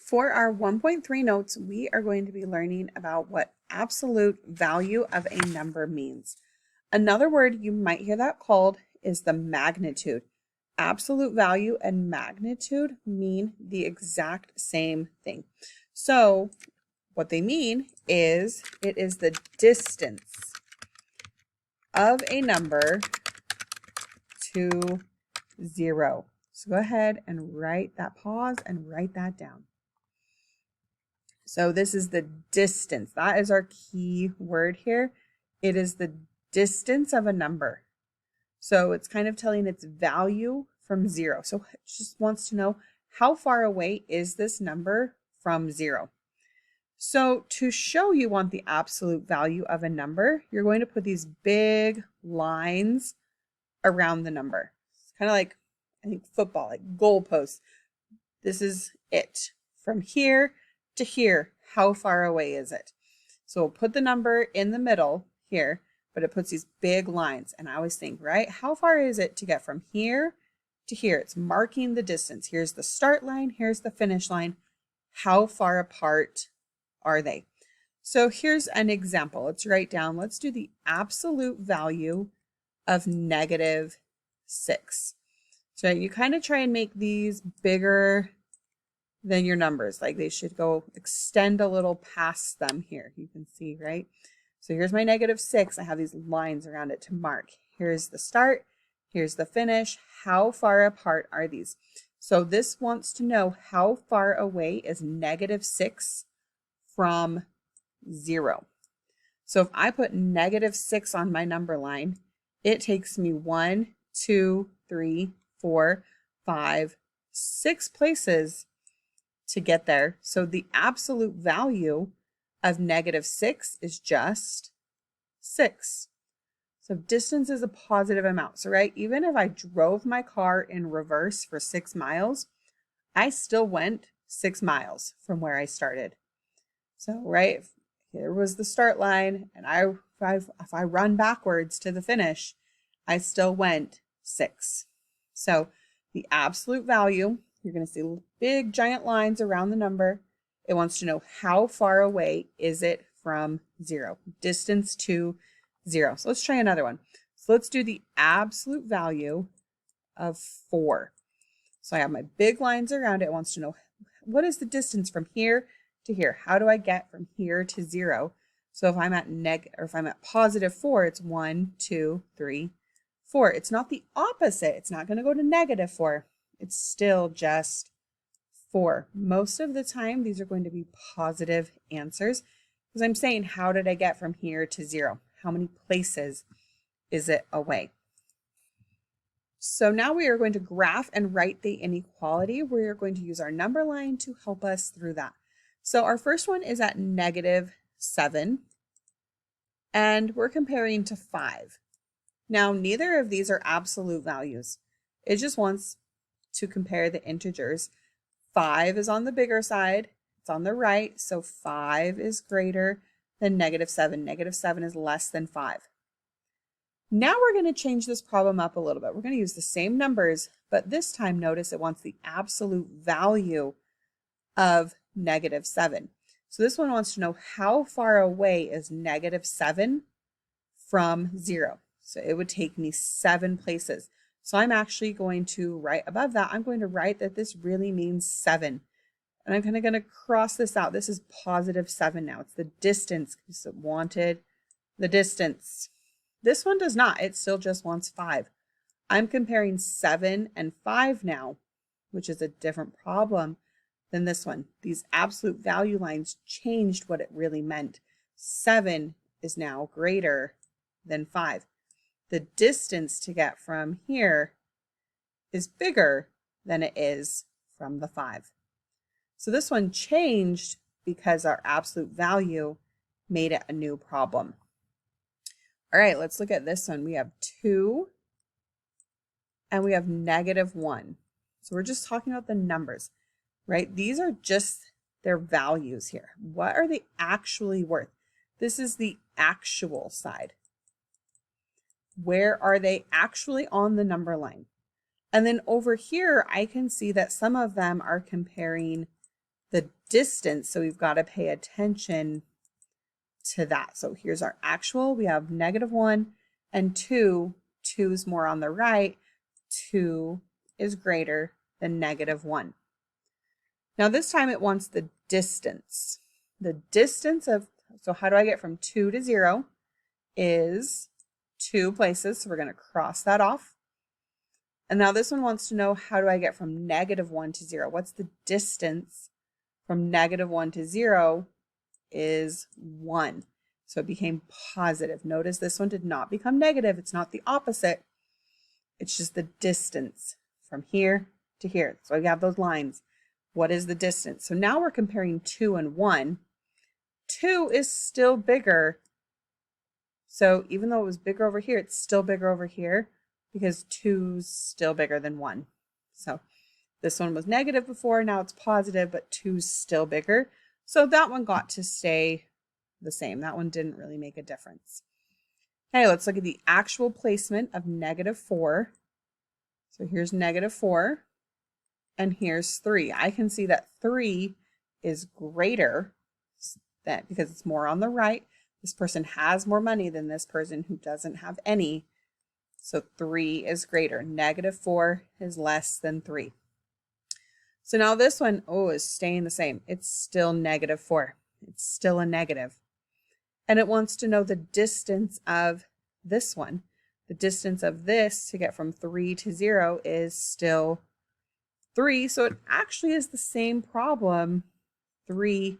For our 1.3 notes, we are going to be learning about what absolute value of a number means. Another word you might hear that called is the magnitude. Absolute value and magnitude mean the exact same thing. So what they mean is it is the distance of a number to 0. So go ahead and write that, pause and write that down. So this is the distance. That is our key word here. It is the distance of a number. So it's kind of telling its value from 0. So it just wants to know how far away is this number from 0. So to show you want the absolute value of a number, you're going to put these big lines around the number. It's kind of like, I think, football, like goalposts. This is it. From here to here, how far away is it? So we'll put the number in the middle here, but it puts these big lines. And I always think, right, how far is it to get from here to here? It's marking the distance. Here's the start line, here's the finish line. How far apart are they? So here's an example. Let's write down, let's do the absolute value of -6. So you kind of try and make these bigger than your numbers. Like they should go extend a little past them here. You can see, right? So here's my -6. I have these lines around it to mark. Here's the start. Here's the finish. How far apart are these? So this wants to know how far away is -6 from 0. So if I put -6 on my number line, it takes me 1, 2, 3, 4, 5, 6 places to get there. So the absolute value of -6 is just 6. So distance is a positive amount. So right, even if I drove my car in reverse for 6 miles, I still went 6 miles from where I started. So right, here was the start line, and if I run backwards to the finish, I still went 6. So the absolute value, you're going to see big giant lines around the number. It wants to know how far away is it from 0, distance to 0. So let's try another one. So let's do the absolute value of 4. So I have my big lines around it. It wants to know what is the distance from here to here. How do I get from here to 0? So if I'm at +4, it's 1, 2, 3, 4. It's not the opposite. It's not going to go to -4. It's still just 4. Most of the time, these are going to be positive answers because I'm saying, how did I get from here to 0? How many places is it away? So now we are going to graph and write the inequality. We are going to use our number line to help us through that. So our first one is at -7, and we're comparing to 5. Now, neither of these are absolute values. It just wants to compare the integers. 5 is on the bigger side. It's on the right, so 5 is greater than -7. -7 is less than 5. Now we're going to change this problem up a little bit. We're going to use the same numbers, but this time notice it wants the absolute value of -7. So this one wants to know how far away is -7 from 0. So it would take me 7 places. So I'm actually going to write above that, I'm going to write that this really means 7. And I'm kind of going to cross this out. This is +7 now. It's the distance because it wanted the distance. This one does not. It still just wants 5. I'm comparing 7 and 5 now, which is a different problem than this one. These absolute value lines changed what it really meant. 7 is now greater than 5. The distance to get from here is bigger than it is from the 5. So this one changed because our absolute value made it a new problem. All right, let's look at this one. We have 2 and we have -1. So we're just talking about the numbers, right? These are just their values here. What are they actually worth? This is the actual side. Where are they actually on the number line? And then over here, I can see that some of them are comparing the distance, so we've got to pay attention to that. So here's our actual. We have -1 and 2. 2 is more on the right. 2 is greater than -1. Now this time it wants the distance. The distance of, so how do I get from 2 to 0 is 2 places. So we're going to cross that off. And now this one wants to know, how do I get from -1 to 0? What's the distance from -1 to 0 is 1. So it became positive. Notice this one did not become negative. It's not the opposite. It's just the distance from here to here. So we have those lines. What is the distance? So now we're comparing 2 and 1. 2 is still bigger. So even though it was bigger over here, it's still bigger over here because 2's still bigger than 1. So this one was negative before, now it's positive, but 2's still bigger. So that one got to stay the same. That one didn't really make a difference. Okay, let's look at the actual placement of -4. So here's -4, and here's 3. I can see that 3 is greater than, because it's more on the right. This person has more money than this person who doesn't have any. So 3 is greater. -4 is less than 3. So now this one, is staying the same. It's still -4. It's still a negative. And it wants to know the distance of this one. The distance of this to get from 3 to 0 is still 3. So it actually is the same problem. 3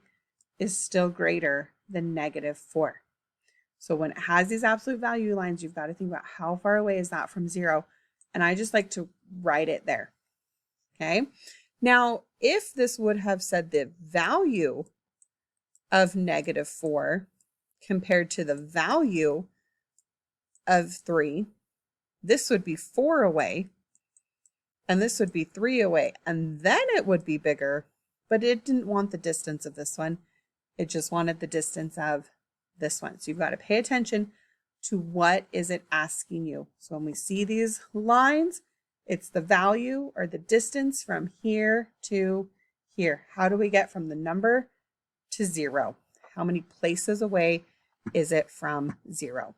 is still greater than -4. So when it has these absolute value lines, you've got to think about how far away is that from 0. And I just like to write it there. Okay. Now, if this would have said the value of -4 compared to the value of 3, this would be 4 away, and this would be 3 away, and then it would be bigger, but it didn't want the distance of this one. It just wanted the distance of this one. So you've got to pay attention to what is it asking you. So when we see these lines, it's the value or the distance from here to here. How do we get from the number to 0? How many places away is it from 0?